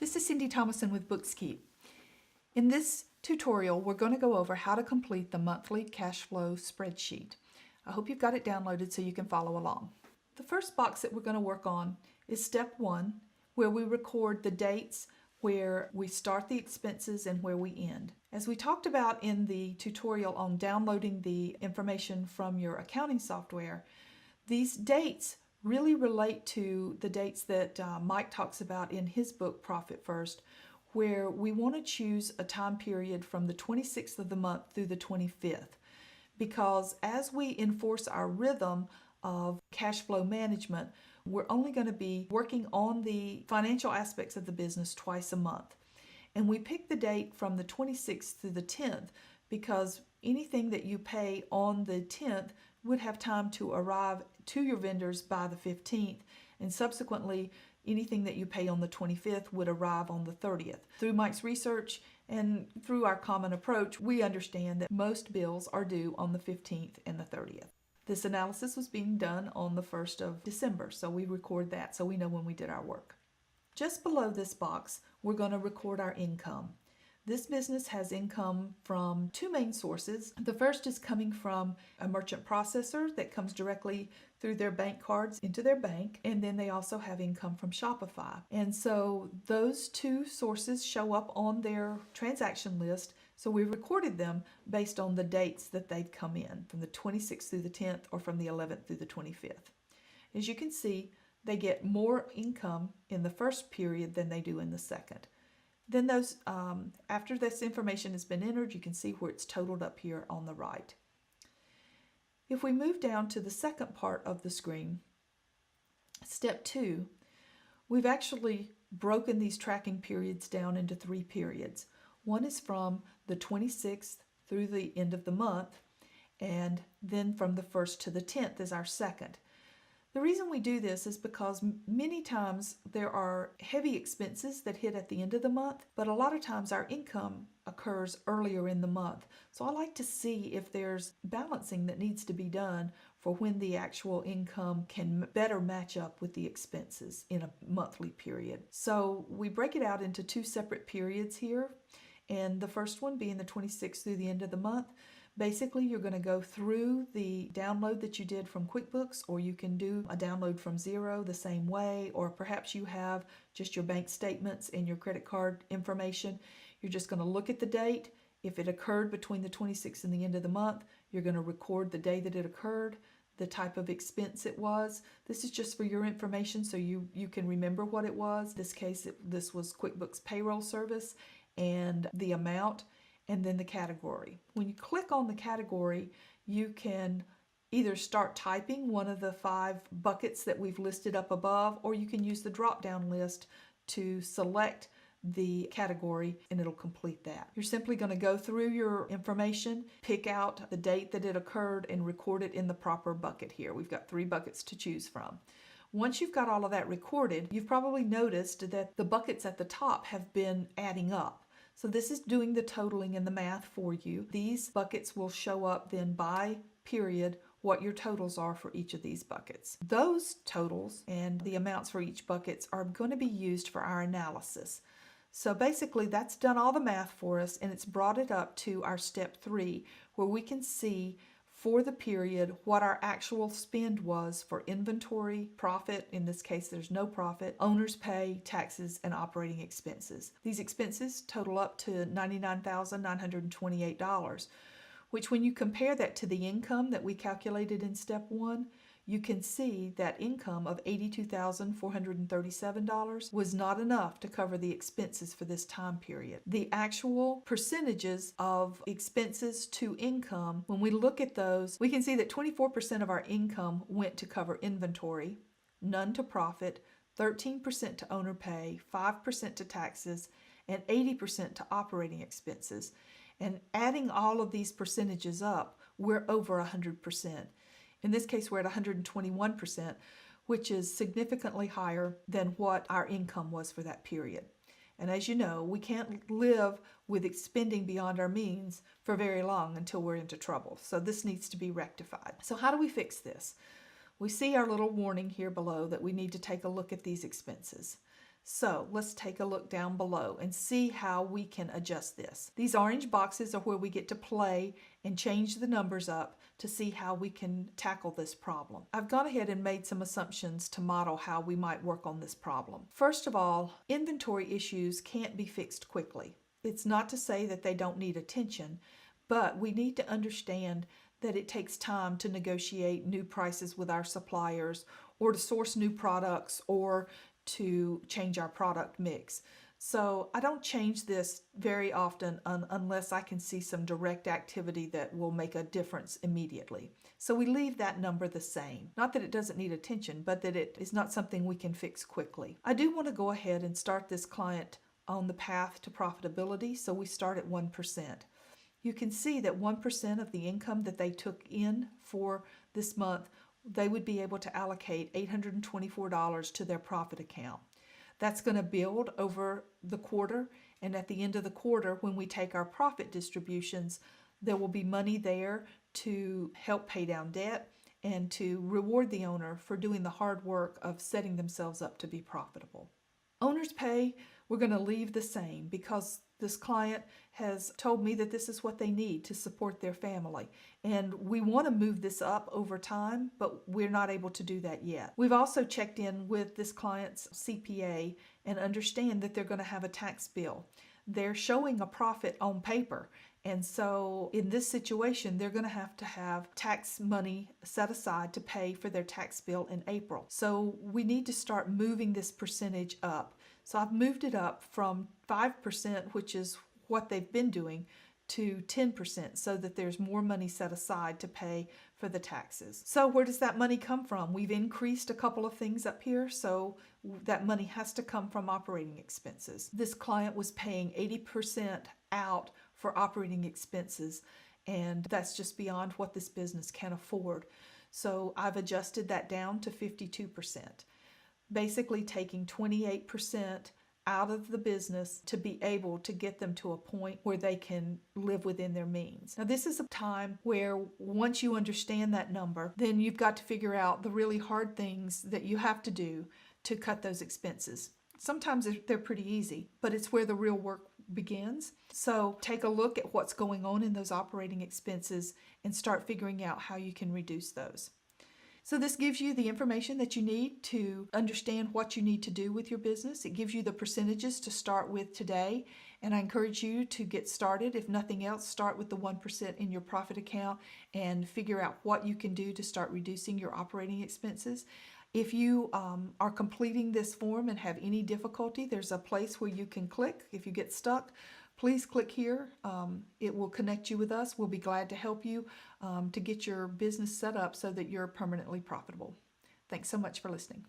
This is Cindy Thomason with Bookskeep. In this tutorial, we're going to go over how to complete the monthly cash flow spreadsheet. I hope you've got it downloaded so you can follow along. The first box that we're going to work on is step 1, where we record the dates where we start the expenses and where we end. As we talked about in the tutorial on downloading the information from your accounting software, these dates really relate to the dates that Mike talks about in his book, Profit First, where we want to choose a time period from the 26th of the month through the 25th. Because as we enforce our rhythm of cash flow management, we're only going to be working on the financial aspects of the business twice a month. And we pick the date from the 26th through the 10th because anything that you pay on the 10th would have time to arrive to your vendors by the 15th, and subsequently anything that you pay on the 25th would arrive on the 30th. Through Mike's research and through our common approach, we understand that most bills are due on the 15th and the 30th. This analysis was being done on the 1st of December, so we record that so we know when we did our work. Just below this box, we're going to record our income. This business has income from two main sources. The first is coming from a merchant processor that comes directly through their bank cards into their bank, and then they also have income from Shopify. And so those two sources show up on their transaction list, so we recorded them based on the dates that they've come in, from the 26th through the 10th or from the 11th through the 25th. As you can see, they get more income in the first period than they do in the second. Then those, after this information has been entered, you can see where it's totaled up here on the right. If we move down to the second part of the screen, step 2, we've actually broken these tracking periods down into 3 periods. One is from the 26th through the end of the month, and then from the 1st to the 10th is our second. The reason we do this is because many times there are heavy expenses that hit at the end of the month, but a lot of times our income occurs earlier in the month. So I like to see if there's balancing that needs to be done for when the actual income can better match up with the expenses in a monthly period. So we break it out into 2 separate periods here, and the first one being the 26th through the end of the month. Basically, you're going to go through the download that you did from QuickBooks, or you can do a download from zero the same way, or perhaps you have just your bank statements and your credit card information. You're just going to look at the date. If it occurred between the 26th and the end of the month, you're going to record the day that it occurred, the type of expense it was. This is just for your information so you can remember what it was. In this case, this was QuickBooks Payroll Service, and the amount, and then the category. When you click on the category, you can either start typing one of the 5 buckets that we've listed up above, or you can use the drop-down list to select the category and it'll complete that. You're simply going to go through your information, pick out the date that it occurred, and record it in the proper bucket here. We've got 3 buckets to choose from. Once you've got all of that recorded, you've probably noticed that the buckets at the top have been adding up. So this is doing the totaling and the math for you. These buckets will show up then by period what your totals are for each of these buckets. Those totals and the amounts for each buckets are going to be used for our analysis. So basically that's done all the math for us, and it's brought it up to our step 3, where we can see for the period what our actual spend was for inventory, profit, in this case there's no profit, owner's pay, taxes, and operating expenses. These expenses total up to $99,928, which when you compare that to the income that we calculated in step 1, you can see that income of $82,437 was not enough to cover the expenses for this time period. The actual percentages of expenses to income, when we look at those, we can see that 24% of our income went to cover inventory, none to profit, 13% to owner pay, 5% to taxes, and 80% to operating expenses. And adding all of these percentages up, we're over 100%. In this case, we're at 121%, which is significantly higher than what our income was for that period. And as you know, we can't live with expending beyond our means for very long until we're into trouble. So this needs to be rectified. So how do we fix this? We see our little warning here below that we need to take a look at these expenses. So let's take a look down below and see how we can adjust this. These orange boxes are where we get to play and change the numbers up to see how we can tackle this problem. I've gone ahead and made some assumptions to model how we might work on this problem. First of all, inventory issues can't be fixed quickly. It's not to say that they don't need attention, but we need to understand that it takes time to negotiate new prices with our suppliers or to source new products or to change our product mix. So I don't change this very often unless I can see some direct activity that will make a difference immediately. So we leave that number the same. Not that it doesn't need attention, but that it is not something we can fix quickly. I do want to go ahead and start this client on the path to profitability, so we start at 1%. You can see that 1% of the income that they took in for this month, they would be able to allocate $824 to their profit account. That's going to build over the quarter, and at the end of the quarter, when we take our profit distributions, there will be money there to help pay down debt and to reward the owner for doing the hard work of setting themselves up to be profitable. Owner's pay, we're going to leave the same because this client has told me that this is what they need to support their family. And we want to move this up over time, but we're not able to do that yet. We've also checked in with this client's CPA and understand that they're going to have a tax bill. They're showing a profit on paper. And so in this situation, they're going to have tax money set aside to pay for their tax bill in April. So we need to start moving this percentage up. So I've moved it up from 5%, which is what they've been doing, to 10% so that there's more money set aside to pay for the taxes. So where does that money come from? We've increased a couple of things up here, so that money has to come from operating expenses. This client was paying 80% out for operating expenses, and that's just beyond what this business can afford. So I've adjusted that down to 52%. Basically taking 28% out of the business to be able to get them to a point where they can live within their means. Now, this is a time where once you understand that number, then you've got to figure out the really hard things that you have to do to cut those expenses. Sometimes they're pretty easy, but it's where the real work begins. So take a look at what's going on in those operating expenses and start figuring out how you can reduce those. So this gives you the information that you need to understand what you need to do with your business. It gives you the percentages to start with today, and I encourage you to get started. If nothing else, start with the 1% in your profit account and figure out what you can do to start reducing your operating expenses. If you are completing this form and have any difficulty, there's a place where you can click. If you get stuck, please click here. It will connect you with us. We'll be glad to help you to get your business set up so that you're permanently profitable. Thanks so much for listening.